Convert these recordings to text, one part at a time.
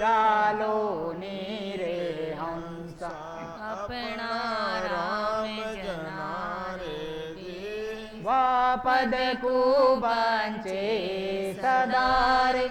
चालो नीरे हंस अपना राम जनारे दे। वा पद कुबंचे सदारे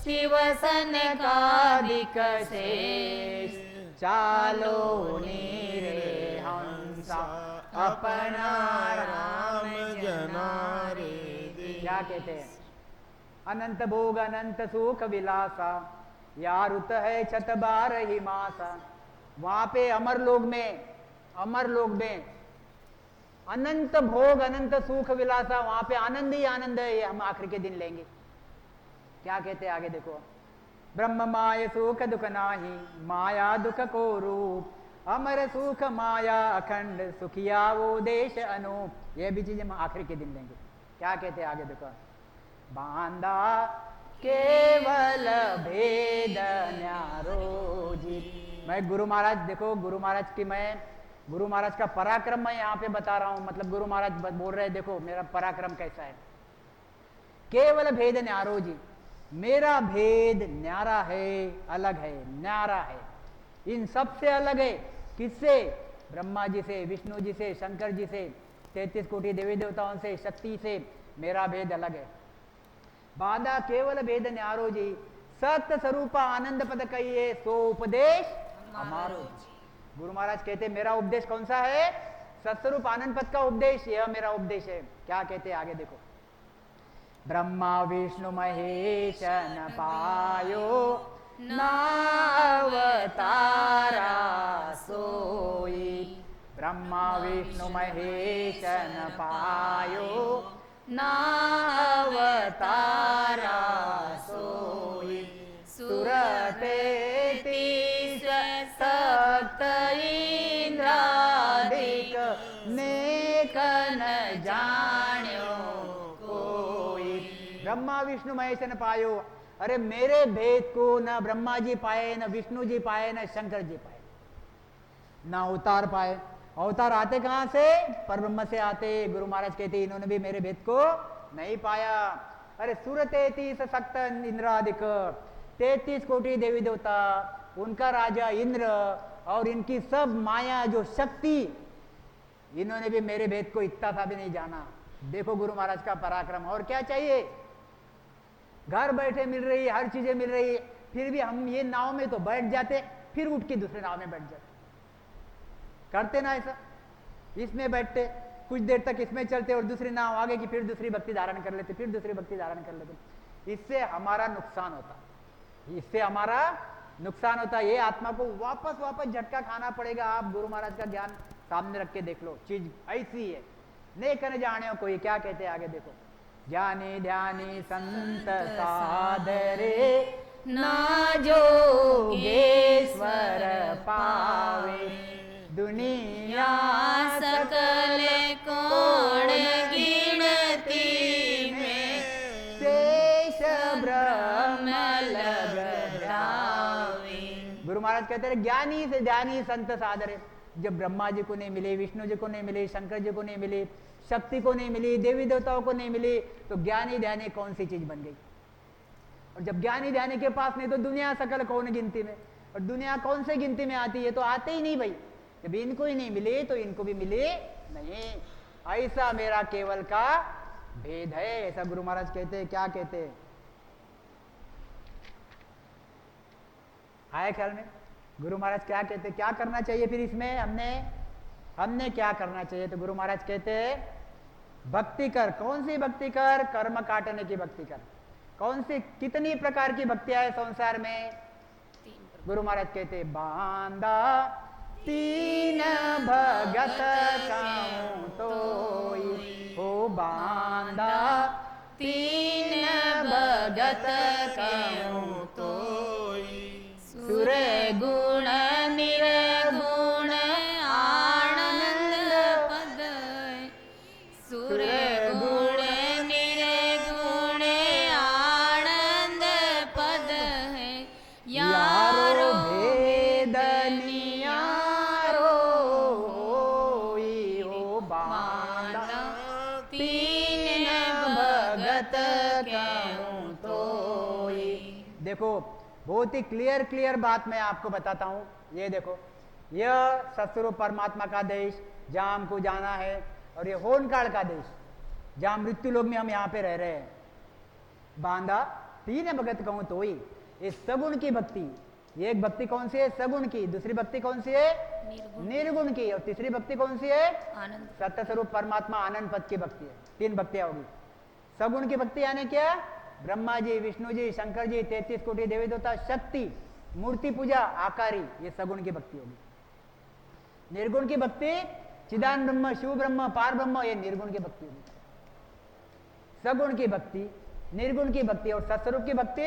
शिवसन कादिक शेष चालो नीरे हंस अपना राम जनारे दे। क्या कहते हैं? अनंत भोग अनंत सुख विलासा या रुत है छत बार ही मासा। वहां पे अमर लोग में अनंत भोग अनंत सुख विलासा, वहां पे आनंद ही आनंद है। ये हम आखिर के दिन लेंगे। क्या कहते हैं आगे देखो, ब्रह्म माय सुख दुख नाही माया दुख को रूप अमर सुख माया अखंड सुखिया वो देश अनूप। ये भी चीज हम आखिर के दिन लेंगे। क्या कहते हैं आगे देखो, बांधा केवल भेद न्यारो जी। मैं गुरु महाराज, देखो गुरु महाराज की, मैं गुरु महाराज का पराक्रम मैं यहाँ पे बता रहा हूं। मतलब गुरु महाराज बोल रहे हैं देखो मेरा पराक्रम कैसा है। केवल भेद न्यारो जी, मेरा भेद न्यारा है, अलग है, न्यारा है, इन सब से अलग है। किससे? ब्रह्मा जी से, विष्णु जी से, शंकर जी से, 33 कोटि देवी देवताओं से, शक्ति से मेरा भेद अलग है। बाधा केवल भेद न्यारो जी, सत्य स्वरूप आनंद पद कहिए सो उपदेश हमारो। गुरु महाराज कहते मेरा उपदेश कौन सा है? सत्स्वरूप आनंद पद का उपदेश, यह मेरा उपदेश है। क्या कहते हैं आगे देखो, ब्रह्मा विष्णु महेश न पायो नावतारा सोई। ब्रह्मा विष्णु महेश न पायो नावतारा सोई। सुरते तीस सक्त इंद्रादिक नेक न जान्यो कोई। ब्रह्मा विष्णु महेश न पायो, अरे मेरे भेद को न ब्रह्मा जी पाए, न विष्णु जी पाए, न शंकर जी पाए, न अवतार पाए। अवतार आते कहां से? परब्रह्म से आते। गुरु महाराज कहते इन्होंने भी मेरे भेद को नहीं पाया। अरे सूर्य 33 सक्त इंद्रादिक, 33 कोटि देवी देवता, उनका राजा इंद्र और इनकी सब माया जो शक्ति, इन्होंने भी मेरे भेद को इतना सा भी नहीं जाना। देखो गुरु महाराज का पराक्रम। और क्या चाहिए? घर बैठे मिल रही, हर चीजें मिल रही, फिर भी हम ये नाव में तो बैठ जाते, फिर उठ के दूसरे नाव में बैठ जाते। करते ना ऐसा? इसमें बैठते, कुछ देर तक इसमें चलते और दूसरी नाव आगे की, फिर दूसरी भक्ति धारण कर लेते, फिर दूसरी भक्ति धारण कर लेते। इससे हमारा नुकसान होता, इससे हमारा नुकसान होता। ये आत्मा को वापस वापस झटका खाना पड़ेगा। आप गुरु महाराज का ज्ञान सामने रख के देख लो, चीज ऐसी है। नहीं करने जाने हो कोई। क्या कहते हैं आगे देखो, ज्ञानी ध्यानी संत सादरे ना जोगेश्वर पावे। दुनिया सकल कोण गिनती में शेष ब्रह्म लग जावे। गुरु महाराज कहते हैं ज्ञानी से ज्ञानी संत सादरे। जब ब्रह्मा जी को नहीं मिले, विष्णु जी को नहीं मिले, शंकर जी को नहीं मिले, शक्ति को नहीं मिली, देवी देवताओं को नहीं मिली, तो ज्ञानी ध्यानी कौन सी चीज बन गई? और जब ज्ञानी ध्यानी के पास नहीं, तो दुनिया सकल कौन गिनती में। और दुनिया कौन से गिनती में आती है? तो आते ही नहीं भाई। जब इनको ही नहीं मिले तो इनको भी मिले नहीं। ऐसा मेरा केवल का भेद है, ऐसा गुरु महाराज कहते हैं। क्या कहते हैं आए ख्याल में? गुरु महाराज क्या कहते हैं? क्या करना चाहिए फिर इसमें? हमने क्या करना चाहिए? तो गुरु महाराज कहते हैं भक्ति कर। कौन सी भक्ति कर? कर्म काटने की भक्ति कर। कौन सी, कितनी प्रकार की भक्तियां है संसार में? गुरु महाराज कहते हैं बांधा तीन भगत काऊं तोई। हो बांधा तीन भगत काऊं तोई। सुर गुण निर्गुण आनंद पद। सुर गुण निर्गुण आनंद पद है। यारो भेद नियारो हो बांधा तीन भगत काऊं तोई। देखो बहुत ही क्लियर बात मैं आपको बताता हूं। ये देखो, यह सतस्वरूप परमात्मा का देश जहां हमको जाना है, और ये होन काल का देश जहां मृत्यु लोक में हम यहाँ पे रह रहे हैं। बांधा तीन भगत कहूं तो ही ये सगुण की भक्ति। ये एक भक्ति कौन सी है? सगुण की। दूसरी भक्ति कौन सी है? निर्गुण की। और तीसरी भक्ति कौन सी है? आनंद। सत्य स्वरूप परमात्मा आनंद पद की भक्ति है। तीन भक्तियां होगी। सगुण की भक्ति यानी क्या? ब्रह्मा जी, विष्णु जी, शंकर जी, 33 कोटि देवी देवता, शक्ति, मूर्ति पूजा, आकारी, ये सगुण की भक्ति होगी। निर्गुण की भक्ति चिदान ब्रह्म, शिव ब्रह्म, पार ब्रह्म, ये निर्गुण की भक्ति होगी। सगुण की भक्ति, निर्गुण की भक्ति और सत्स्वरूप की भक्ति,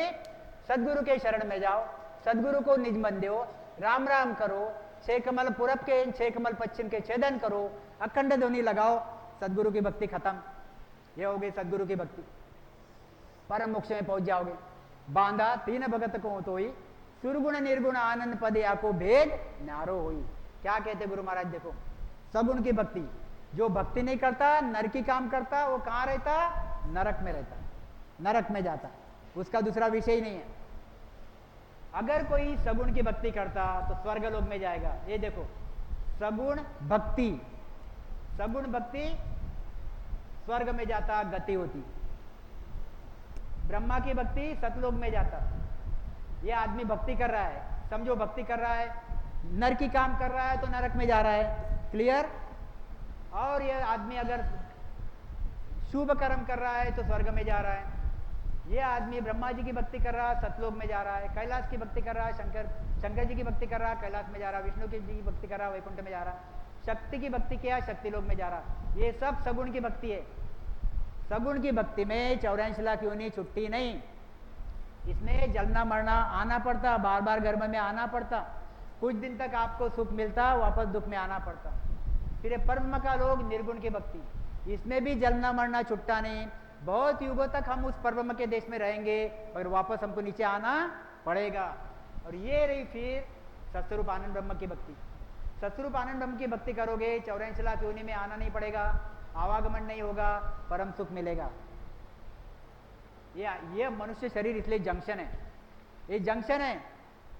सदगुरु के शरण में जाओ, सदगुरु को निज मन दो, राम राम करो, 6 कमल पूरब के 6 कमल पश्चिम के छेदन करो, अखंड ध्वनि लगाओ, सदगुरु की भक्ति खत्म। ये हो गई सदगुरु की भक्ति, परम मोक्ष में पहुंच जाओगे। बांधा तीन भगत को तो ही सुरगुण निर्गुण आनंद पद या को भेद नारो हुई। क्या कहते गुरु महाराज? देखो, सगुण की भक्ति, जो भक्ति नहीं करता, नरकी काम करता, वो कहाँ रहता? नरक में रहता, नरक में जाता, उसका दूसरा विषय ही नहीं है। अगर कोई सगुण की भक्ति करता तो स्वर्ग लोक में जाएगा। ये देखो, सगुण भक्ति, सगुण भक्ति स्वर्ग में जाता, गति होती। ब्रह्मा की भक्ति सतलोक में जाता। ये आदमी भक्ति कर रहा है, समझो भक्ति कर रहा है, नर की काम कर रहा है तो नरक में जा रहा है, क्लियर। और ये आदमी अगर शुभ कर्म कर रहा है तो स्वर्ग में जा रहा है। ये आदमी ब्रह्मा जी की भक्ति कर रहा है, सतलोक में जा रहा है। कैलाश की भक्ति कर रहा है, शंकर जी की भक्ति कर रहा है, कैलाश में जा रहा है। विष्णु जी की भक्ति कर रहा है, वैकुंठ में जा रहा है। शक्ति की भक्ति किया, शक्ति लोक में जा रहा है। ये सब सगुण की भक्ति है। सगुण की भक्ति में 84 लाख योनि छुट्टी नहीं, इसमें जलना मरना आना पड़ता, बार बार गर्भ में आना पड़ता, कुछ दिन तक आपको सुख मिलता, वापस दुख में आना पड़ता। फिर परम का लोग निर्गुण की भक्ति, इसमें भी जलना मरना छुट्टा नहीं, बहुत युगों तक हम उस परम के देश में रहेंगे, पर वापस हमको नीचे आना पड़ेगा। और ये रही फिर सत्स्वरूप आनंद ब्रह्म की भक्ति। सत्स्वरूप आनंद ब्रह्म की भक्ति करोगे, 84 लाख योनि में आना नहीं पड़ेगा, आवागमन नहीं होगा, परम सुख मिलेगा। ये मनुष्य शरीर इसलिए जंक्शन है, ये जंक्शन है।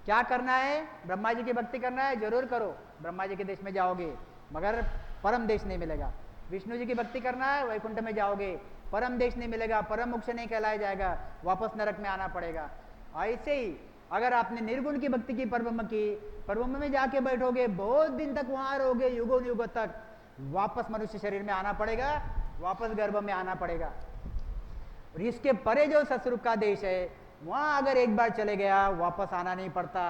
क्या करना है? ब्रह्मा जी की भक्ति करना है, जरूर करो, ब्रह्मा जी के देश में जाओगे, मगर परम देश नहीं मिलेगा। विष्णु जी की भक्ति करना है, वैकुंठ में जाओगे, परम देश नहीं मिलेगा, परम मोक्ष नहीं कहलाया जाएगा, वापस नरक में आना पड़ेगा। ऐसे ही अगर आपने निर्गुण की भक्ति की, परब्रह्म की, परब्रह्म में जाके बैठोगे, बहुत दिन तक वहां रहोगे, युगों युगों तक, वापस मनुष्य शरीर में आना पड़ेगा, वापस गर्भ में आना पड़ेगा। और इसके परे जो सतस्वरूप का देश है, वहां अगर एक बार चले गया, वापस आना नहीं पड़ता,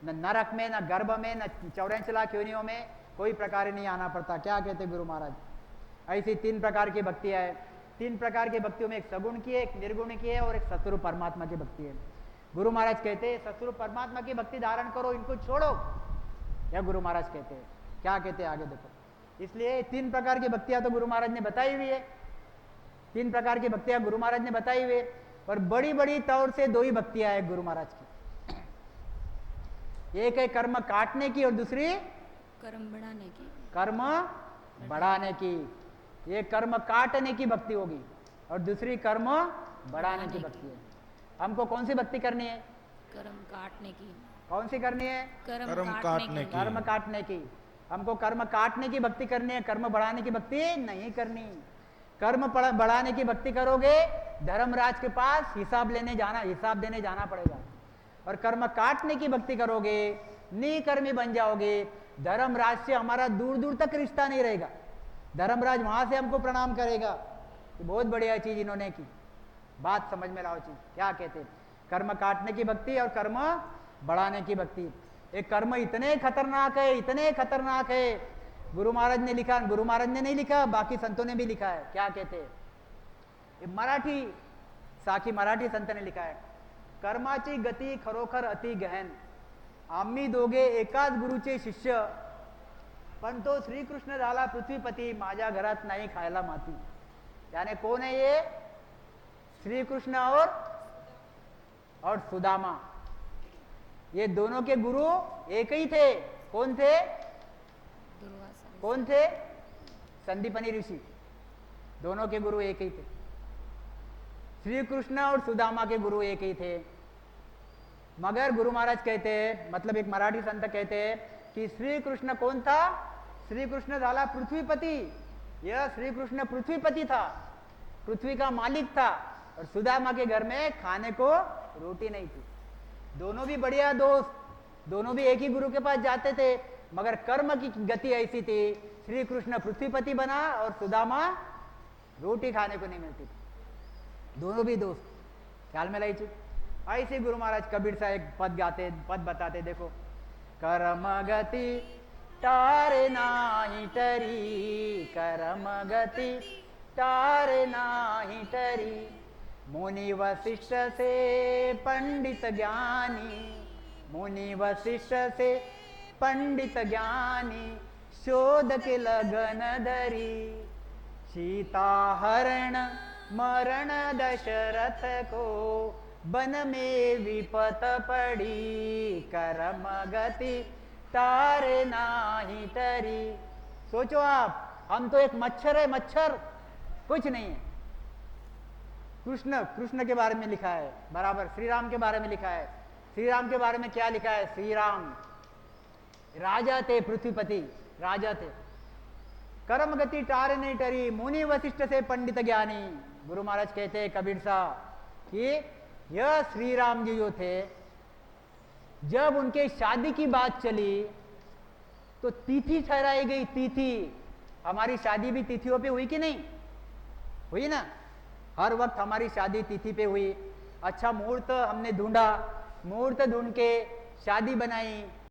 न नरक में, न गर्भ में, न 84 लाख योनियों में, कोई प्रकार नहीं आना पड़ता। क्या कहते गुरु महाराज? ऐसी 3 प्रकार की भक्तियां है। 3 प्रकार की भक्तियों में एक सगुण की है, एक निर्गुण की है और एक सतस्वरूप परमात्मा की भक्ति है। गुरु महाराज कहते हैं सतस्वरूप परमात्मा की भक्ति धारण करो, इनको छोड़ो, या गुरु महाराज कहते हैं। क्या कहते हैं आगे देखो। इसलिए 3 प्रकार की भक्तियां तो गुरु महाराज ने बताई हुई है, 3 प्रकार की भक्तियां गुरु महाराज ने बताई हुई है, और बड़ी बड़ी तौर से 2 ही भक्तियां हैं गुरु महाराज की। एक है कर्म काटने की और दूसरी कर्म बढ़ाने की। कर्म बढ़ाने की। ये कर्म काटने की भक्ति होगी और दूसरी कर्म बढ़ाने की भक्ति है। हमको कौन सी भक्ति करनी है? कर्म काटने की। कौन सी करनी है? कर्म काटने की। कर्म काटने की। हमको कर्म काटने की भक्ति करनी है, कर्म बढ़ाने की भक्ति नहीं करनी। कर्म बढ़ाने की भक्ति करोगे, धर्मराज के पास हिसाब देने जाना पड़ेगा। और कर्म काटने की भक्ति करोगे, निकर्मी बन जाओगे, धर्मराज से हमारा दूर दूर तक रिश्ता नहीं रहेगा। धर्मराज वहां से हमको प्रणाम करेगा कि बहुत बढ़िया चीज इन्होंने की। बात समझ में लाओ चीज क्या कहते हैं। कर्म काटने की भक्ति और कर्म बढ़ाने की भक्ति। एक कर्म इतने खतरनाक है, इतने खतरनाक है, गुरु महाराज ने लिखा, गुरु महाराज ने नहीं लिखा, बाकी संतों ने भी लिखा है। क्या कहते हैं? मराठी साखी मराठी संत ने लिखा है, कर्माची गती खरोखर अति गहन, आम्ही दोघे एकाच गुरुचे शिष्य, पण तो श्रीकृष्ण झाला पृथ्वीपती, माझ्या घरात नाही खायला माती। यानी कौन है ये? श्री कृष्ण और सुदामा, ये दोनों के गुरु एक ही थे। कौन थे? कौन थे? संदीपनी ऋषि। दोनों के गुरु एक ही थे। श्री कृष्ण और सुदामा के गुरु एक ही थे। मगर गुरु महाराज कहते हैं, मतलब एक मराठी संत कहते हैं कि श्री कृष्ण कौन था? श्री कृष्ण झाला पृथ्वीपति। यह श्री कृष्ण पृथ्वीपति था, पृथ्वी का मालिक था, और सुदामा के घर में खाने को रोटी नहीं थी। दोनों भी बढ़िया दोस्त, दोनों भी एक ही गुरु के पास जाते थे, मगर कर्म की गति ऐसी थी, श्री कृष्ण पृथ्वीपति बना और सुदामा रोटी खाने को नहीं मिलती थी। दोनों भी दोस्त, ख्याल में लाई चीज। ऐसे गुरु महाराज कबीर सा एक पद बताते, देखो। कर्म गति तारे नाही टरी, कर्म गति तारे नाही टरी, मुनि वशिष्ठ से पंडित ज्ञानी, मुनि वशिष्ठ से पंडित ज्ञानी, शोध के लगन धरी, सीता हरण मरण दशरथ को, बन में विपत पड़ी, कर्म गति तारे नाही टरी। सोचो आप, हम तो एक मच्छर है, मच्छर, कुछ नहीं है। कृष्ण के बारे में लिखा है बराबर, श्री राम के बारे में लिखा है। श्री राम के बारे में क्या लिखा है? श्री राम राजा थे, पृथ्वीपति राजा थे। कर्म गति टारे नहीं टरी, मुनि वशिष्ठ से पंडित ज्ञानी। गुरु महाराज कहते हैं कबीर साहब कि यह श्री राम जी जो थे, जब उनके शादी की बात चली तो तिथि ठहराई गई, तिथि। हमारी शादी भी तिथियों पे हुई कि नहीं हुई ना? हर वक्त हमारी शादी तिथि पे हुई। अच्छा मुहूर्त हमने ढूंढा, मुहूर्त ढूंढ के शादी बनाई,